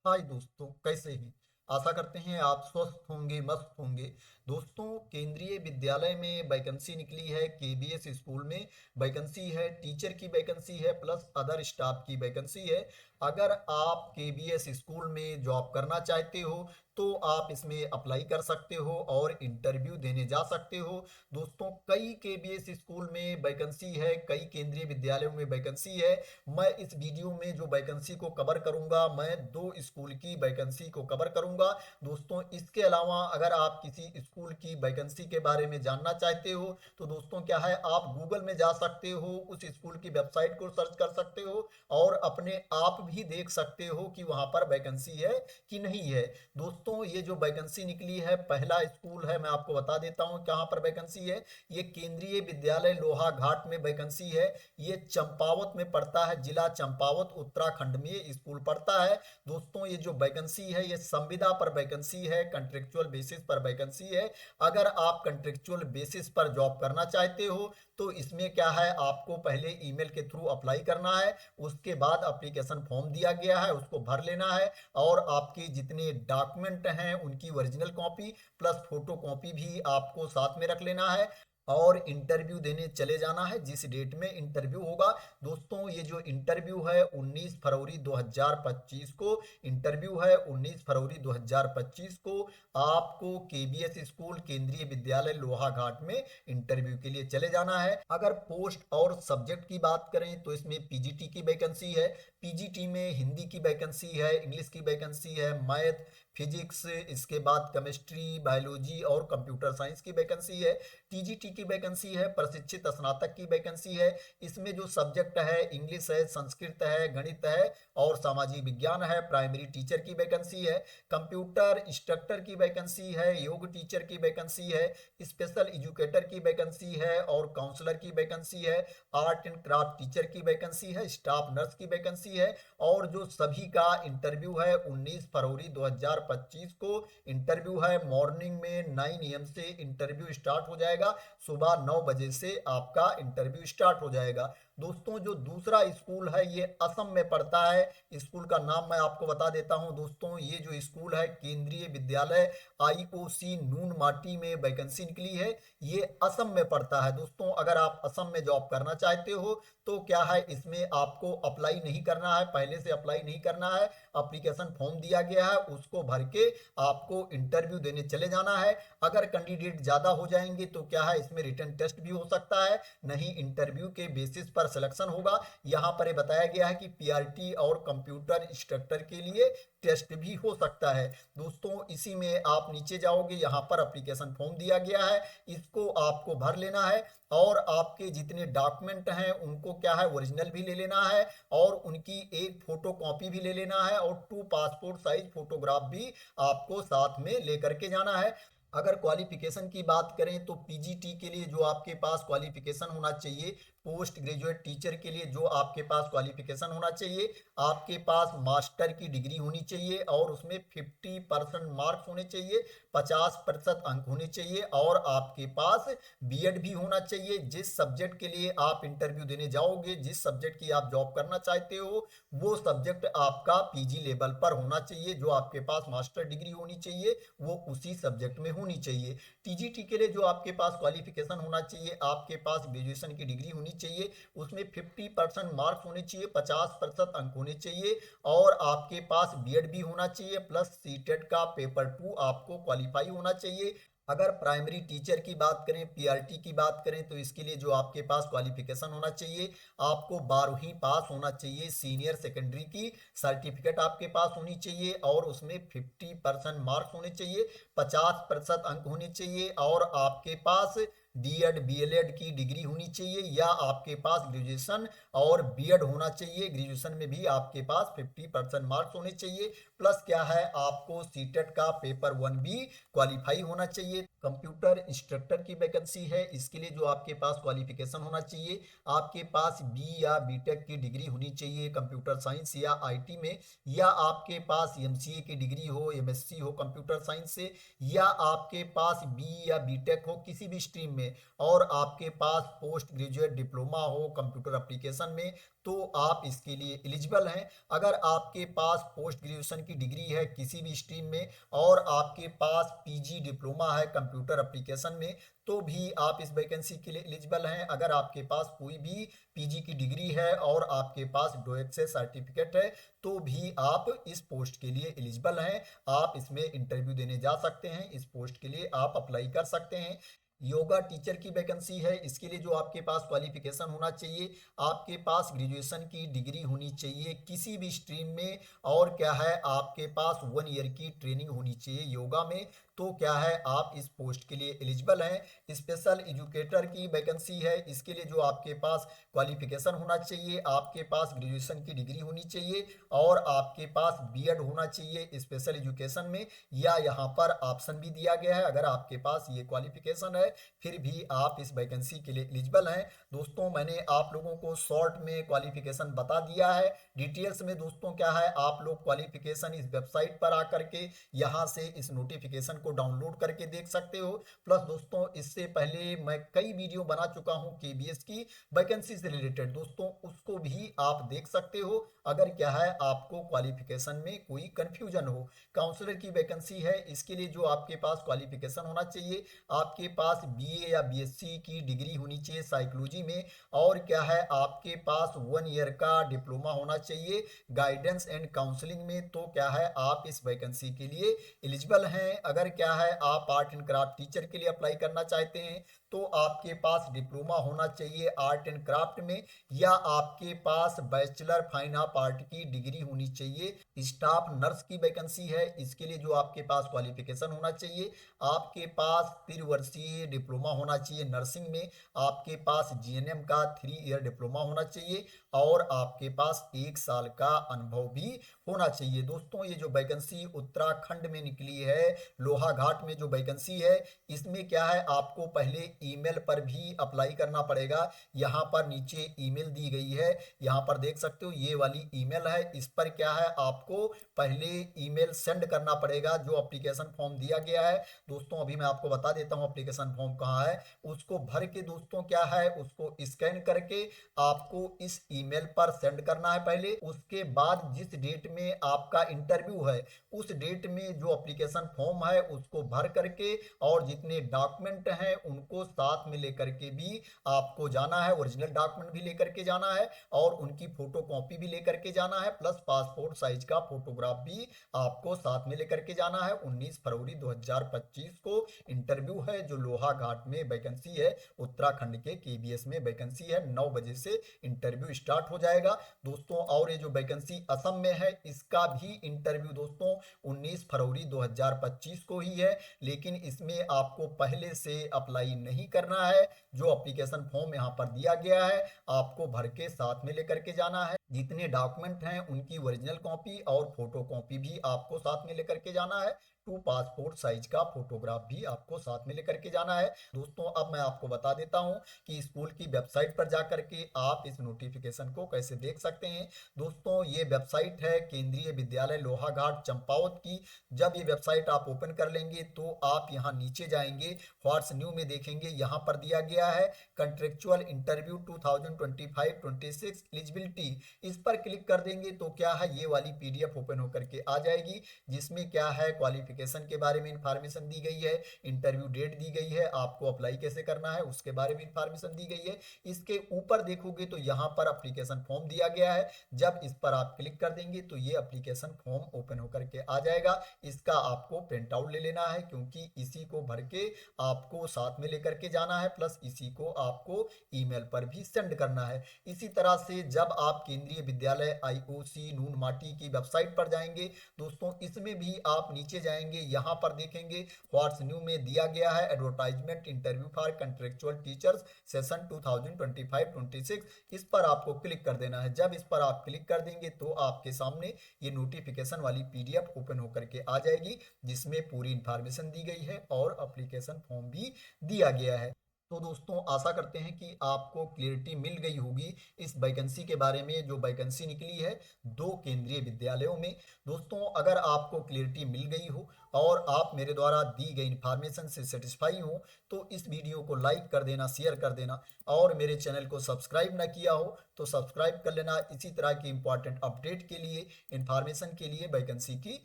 हाय दोस्तों, कैसे हैं। आशा करते हैं आप स्वस्थ होंगे, मस्त होंगे। दोस्तों, केंद्रीय विद्यालय में वैकेंसी निकली है। केबीएस स्कूल में वैकेंसी है, टीचर की वैकेंसी है, प्लस अदर स्टाफ की वैकेंसी है। अगर आप केबीएस स्कूल में जॉब करना चाहते हो तो आप इसमें अप्लाई कर सकते हो और इंटरव्यू देने जा सकते हो। दोस्तों, कई केबीएस स्कूल में वैकेंसी है, कई केंद्रीय विद्यालयों में वैकेंसी है। मैं इस वीडियो में जो वैकेंसी को कवर करूंगा, मैं दो स्कूल की वैकेंसी को कवर करूंगा। दोस्तों, इसके अलावा अगर आप किसी स्कूल की वैकेंसी के बारे में जानना चाहते हो तो दोस्तों क्या है, आप गूगल में जा सकते हो, उस स्कूल की वेबसाइट को सर्च कर सकते हो और अपने आप भी देख सकते हो कि वहां पर वैकेंसी है कि नहीं है। दोस्तों, ये जो वैकेंसी निकली है, पहला स्कूल है, मैं आपको बता देता हूँ कहाँ पर वैकेंसी है। ये केंद्रीय विद्यालय लोहा घाट में वैकेंसी है। ये चंपावत में पड़ता है, जिला चंपावत, उत्तराखंड में ये स्कूल पड़ता है। दोस्तों, ये जो वैकेंसी है ये संविदा पर वैकेंसी है, कंट्रेक्चुअल बेसिस पर वैकेंसी है। अगर आप कंट्रेक्चुअल बेसिस पर जॉब करना चाहते हो तो इसमें क्या है, आपको पहले ईमेल के थ्रू अप्लाई करना है। उसके बाद एप्लीकेशन फॉर्म दिया गया है, उसको भर लेना है और आपके जितने डॉक्यूमेंट हैं उनकी original copy plus photo copy भी आपको साथ में रख लेना है और इंटरव्यू देने चले जाना है जिस डेट में इंटरव्यू होगा। दोस्तों, ये जो इंटरव्यू है 19 फरवरी 2025 को इंटरव्यू है। 19 फरवरी 2025 को आपको केबीएस स्कूल केंद्रीय विद्यालय लोहा घाट में इंटरव्यू के लिए चले जाना है। अगर पोस्ट और सब्जेक्ट की बात करें तो इसमें पीजीटी की वैकेंसी है। पीजीटी में हिंदी की वैकेंसी है, इंग्लिश की वैकेंसी है, मैथ, फिजिक्स, इसके बाद केमिस्ट्री, बायोलॉजी और कंप्यूटर साइंस की वैकेंसी है। टीजीटी की वैकेंसी है, प्रशिक्षित स्नातक की वैकेंसी है। इसमें जो सब्जेक्ट है, इंग्लिश है, संस्कृत है, गणित है और सामाजिक विज्ञान है। प्राइमरी टीचर की वैकेंसी है, कंप्यूटर इंस्ट्रक्टर की वैकेंसी है, योग टीचर की वैकेंसी है, स्पेशल एजुकेटर की वैकेंसी है और काउंसलर की वैकेंसी है। आर्ट एंड क्राफ्ट टीचर की वैकेंसी है, स्टाफ नर्स की वैकेंसी है। और जो सभी का इंटरव्यू है 19 फरवरी 2025 को इंटरव्यू है। मॉर्निंग में 9 AM से इंटरव्यू स्टार्ट हो जाएगा, सुबह 9 बजे से आपका इंटरव्यू स्टार्ट हो जाएगा। दोस्तों, जो दूसरा स्कूल है ये असम में पड़ता है। स्कूल का नाम मैं आपको बता देता हूं। दोस्तों, ये जो स्कूल है केंद्रीय विद्यालय आईओसी नून माटी में वैकेंसी निकली है। ये असम में पड़ता है। दोस्तों, अगर आप असम में जॉब करना चाहते हो तो क्या है, इसमें आपको अप्लाई नहीं करना है, पहले से अप्लाई नहीं करना है। एप्लीकेशन फॉर्म दिया गया है, उसको भर के आपको इंटरव्यू देने चले जाना है। अगर कैंडिडेट ज़्यादा हो जाएंगे तो क्या है, इसमें रिटन टेस्ट भी हो सकता है, नहीं इंटरव्यू के बेसिस पर सिलेक्शन होगा। यहाँ पर ये बताया गया है कि पीआरटी और कंप्यूटर इंस्ट्रक्टर के लिए टेस्ट भी हो सकता है। दोस्तों, इसी में आप नीचे जाओगे, यहाँ पर एप्लीकेशन फॉर्म दिया गया है, इसको आपको भर लेना है और आपके जितने डॉक्यूमेंट हैं उनको क्या है, ओरिजिनल भी ले लेना है और उनकी एक फोटो कॉपी भी ले लेना है और 2 पासपोर्ट साइज फोटोग्राफ भी आपको साथ में लेकर के जाना है। अगर क्वालिफिकेशन की बात करें तो पीजीटी के लिए जो आपके पास क्वालिफिकेशन होना चाहिए, पोस्ट ग्रेजुएट टीचर के लिए जो आपके पास क्वालिफिकेशन होना चाहिए, आपके पास मास्टर की डिग्री होनी चाहिए और उसमें 50% मार्क्स होने चाहिए, 50% अंक होने चाहिए और आपके पास बीएड भी होना चाहिए। जिस सब्जेक्ट के लिए आप इंटरव्यू देने जाओगे, जिस सब्जेक्ट की आप जॉब करना चाहते हो, वो सब्जेक्ट आपका पीजी लेवल पर होना चाहिए। जो आपके पास मास्टर डिग्री होनी चाहिए वो उसी सब्जेक्ट में होनी चाहिए। टीजीटी के लिए जो आपके पास क्वालिफिकेशन होना चाहिए, आपके पास ग्रेजुएशन की डिग्री होनी चाहिए, उसमें 50% मार्क्स होने चाहिए, 50% अंक होने चाहिए और आपके पास बीएड भी होना चाहिए प्लस सीटेट का पेपर 2 आपको क्वालिफाई होना चाहिए। अगर प्राइमरी टीचर की बात करें, पीआरटी की बात करें तो इसके लिए जो आपके पास क्वालिफिकेशन होना चाहिए, आपको 12वीं पास होना चाहिए, सीनियर सेकेंडरी की सर्टिफिकेट आपके पास होनी चाहिए और उसमें 50% मार्क्स होने चाहिए, 50% अंक होने चाहिए और आपके पास डीएड बीएलएड की डिग्री होनी चाहिए या आपके पास ग्रेजुएशन और बीएड होना चाहिए। ग्रेजुएशन में भी आपके पास 50% मार्क्स होने चाहिए प्लस क्या है, आपको सीटेट का पेपर 1 भी क्वालिफाई होना चाहिए। कंप्यूटर इंस्ट्रक्टर की वैकेंसी है, इसके लिए जो आपके पास क्वालिफिकेशन होना चाहिए, आपके पास बी या बीटेक की डिग्री होनी चाहिए कंप्यूटर साइंस या आईटी में, या आपके पास एमसीए की डिग्री हो, एमएससी हो कंप्यूटर साइंस से, या आपके पास बी या बीटेक हो किसी भी स्ट्रीम में और आपके पास पोस्ट ग्रेजुएट डिप्लोमा हो कंप्यूटर एप्लीकेशन एप्लीकेशन में, तो आप इसके लिए एलिजिबल हैं। अगर आपके पास पोस्ट ग्रेजुएशन की डिग्री है किसी भी स्ट्रीम में और आपके पास पीजी डिप्लोमा है कंप्यूटर एप्लीकेशन में, तो भी आप इस वैकेंसी के लिए एलिजिबल हैं। अगर आपके पास कोई भी पीजी की डिग्री है और आपके पास डोएट से सर्टिफिकेट है, तो भी आप इस पोस्ट के लिए एलिजिबल हैं। आप इसमें इंटरव्यू देने जा सकते हैं, इस पोस्ट के लिए आप अप्लाई कर सकते हैं। योगा टीचर की वैकेंसी है, इसके लिए जो आपके पास क्वालिफिकेशन होना चाहिए, आपके पास ग्रेजुएशन की डिग्री होनी चाहिए किसी भी स्ट्रीम में, और क्या है आपके पास 1 ईयर की ट्रेनिंग होनी चाहिए योगा में, तो क्या है आप इस पोस्ट के लिए एलिजिबल हैं। स्पेशल एजुकेटर की वैकेंसी है, इसके लिए जो आपके पास क्वालिफिकेशन होना चाहिए, आपके पास ग्रेजुएशन की डिग्री होनी चाहिए और आपके पास बीएड होना चाहिए स्पेशल एजुकेशन में, या यहाँ पर ऑप्शन भी दिया गया है अगर आपके पास ये क्वालिफिकेशन है फिर भी आप इस वैकेंसी के लिए एलिजिबल हैं। दोस्तों मैंने आप लोगों को शॉर्ट में क्वालिफिकेशन बता दिया है। डिटेल्स में दोस्तों क्या है आप लोग क्वालिफिकेशन इस वेबसाइट पर आकर के यहाँ से इस नोटिफिकेशन को डाउनलोड करके देख सकते हो। प्लस दोस्तों इससे पहले मैं कई वीडियो बना चुका हूँ केबीएस की वैकेंसी से रिलेटेड, दोस्तों उसको भी आप देख सकते हो अगर क्या है आपको क्वालिफिकेशन में कोई कंफ्यूजन हो। काउंसलर की वैकेंसी है, इसके लिए जो आपके पास क्वालिफिकेशन होना चाहिए, आपके पास बीए या बीएससी की डिग्री होनी चाहिए साइकोलॉजी में, और क्या है आपके पास 1 ईयर का डिप्लोमा होना चाहिए गाइडेंस एंड काउंसलिंग में, तो क्या है आप इस वैकेंसी के लिए एलिजिबल हैं। अगर क्या है आप आर्ट एंड क्राफ्ट टीचर के लिए अप्लाई करना चाहते हैं, तो आपके पास डिप्लोमा होना चाहिए आर्ट एंड क्राफ्ट में, या आपके पास बैचलर फाइन आर्ट की डिग्री होनी चाहिए। स्टाफ नर्स की वैकेंसी है, इसके लिए जो आपके पास क्वालिफिकेशन होना चाहिए, आपके पास 3 वर्षीय डिप्लोमा होना चाहिए नर्सिंग में, आपके पास जीएनएम का 3 ईयर डिप्लोमा होना चाहिए और आपके पास 1 साल का अनुभव भी होना चाहिए। दोस्तों ये जो वैकेंसी उत्तराखंड में निकली है, लोहाघाट में जो वैकेंसी है, इसमें क्या है आपको पहले ईमेल पर भी अप्लाई करना पड़ेगा। यहाँ पर नीचे ईमेल दी गई है, यहाँ पर देख सकते हो ये वाली ईमेल है, इस पर क्या है आपको पहले ईमेल सेंड करना पड़ेगा जो एप्लीकेशन फॉर्म दिया गया है। दोस्तों अभी मैं आपको बता देता हूँ एप्लीकेशन फॉर्म कहाँ है, उसको भर के दोस्तों क्या है उसको स्कैन करके आपको इस ईमेल पर सेंड करना है पहले। उसके बाद जिस डेट में आपका इंटरव्यू है उस डेट में जो एप्लीकेशन फॉर्म है उसको भर करके और जितने डॉक्यूमेंट हैं उनको साथ में लेकर के भी आपको जाना है, ओरिजिनल डॉक्यूमेंट भी लेकर के जाना है और उनकी फोटो कॉपी भी लेकर के जाना है, प्लस पासपोर्ट साइज का फोटोग्राफ भी आपको साथ में लेकर के जाना है। 19 फरवरी 2025 को इंटरव्यू है जो लोहाघाट में वैकेंसी है, उत्तराखंड के केबीएस में वैकेंसी है, 9 बजे से इंटरव्यू स्टार्ट हो जाएगा दोस्तों। और ये जो वैकेंसी असम में है इसका भी इंटरव्यू दोस्तों 19 फरवरी 2025 को ही है, लेकिन इसमें आपको पहले से अप्लाई नहीं करना है। जो एप्लीकेशन फॉर्म यहाँ पर दिया गया है आपको भर के साथ में लेकर के जाना है, जितने डॉक्यूमेंट हैं उनकी ओरिजिनल कॉपी और फोटो कॉपी भी आपको साथ में लेकर के जाना है, 2 पासपोर्ट साइज का फोटोग्राफ भी आपको साथ में लेकर के जाना है। दोस्तों अब मैं आपको बता देता हूं कि स्कूल की वेबसाइट पर जाकर के आप इस नोटिफिकेशन को कैसे देख सकते हैं। दोस्तों ये वेबसाइट है केंद्रीय विद्यालय लोहाघाट चंपावत की। जब ये वेबसाइट आप ओपन कर लेंगे तो आप यहाँ नीचे जाएंगे, व्हाट्स न्यू में देखेंगे, यहाँ पर दिया गया है कंट्रेक्चुअल इंटरव्यू 2025-26 एलिजिबिलिटी। इस पर क्लिक कर देंगे तो क्या है ये वाली पीडीएफ ओपन होकर के आ जाएगी, जिसमें क्या है क्वालिफिकेशन के बारे में इंफॉर्मेशन दी गई है, इंटरव्यू डेट दी गई है, आपको अप्लाई कैसे करना है उसके बारे में इंफॉर्मेशन दी गई है। इसके ऊपर देखोगे तो यहाँ पर एप्लीकेशन फॉर्म दिया गया है, जब इस पर आप क्लिक कर देंगे तो ये एप्लीकेशन फॉर्म ओपन होकर के आ जाएगा। इसका आपको प्रिंट आउट ले लेना है क्योंकि इसी को भर के आपको साथ में लेकर के जाना है, प्लस इसी को आपको ईमेल पर भी सेंड करना है। इसी तरह से जब आप केंद्रीय विद्यालय आईओसी नून माटी की वेबसाइट पर जाएंगे दोस्तों, इसमें भी आप नीचे जाएंगे, यहाँ पर देखेंगे व्हाट्स न्यू में दिया गया है advertisement interview for contractual teachers session 2025-26। इस पर आपको क्लिक कर देना है। जब इस पर आप क्लिक कर देंगे तो आपके सामने ये नोटिफिकेशन वाली पीडीएफ ओपन होकर के आ जाएगी, जिसमें पूरी इंफॉर्मेशन दी गई है और एप्लीकेशन फॉर्म भी दिया गया है। तो दोस्तों आशा करते हैं कि आपको क्लियरिटी मिल गई होगी इस वैकेंसी के बारे में, जो वैकेंसी निकली है 2 केंद्रीय विद्यालयों में। दोस्तों अगर आपको क्लियरिटी मिल गई हो और आप मेरे द्वारा दी गई इन्फॉर्मेशन से सेटिस्फाई हो तो इस वीडियो को लाइक कर देना, शेयर कर देना, और मेरे चैनल को सब्सक्राइब ना किया हो तो सब्सक्राइब कर लेना इसी तरह की इंपॉर्टेंट अपडेट के लिए, इन्फॉर्मेशन के लिए, वैकेंसी की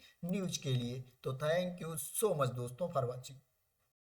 न्यूज के लिए। तो थैंक यू सो मच दोस्तों फॉर वॉचिंग।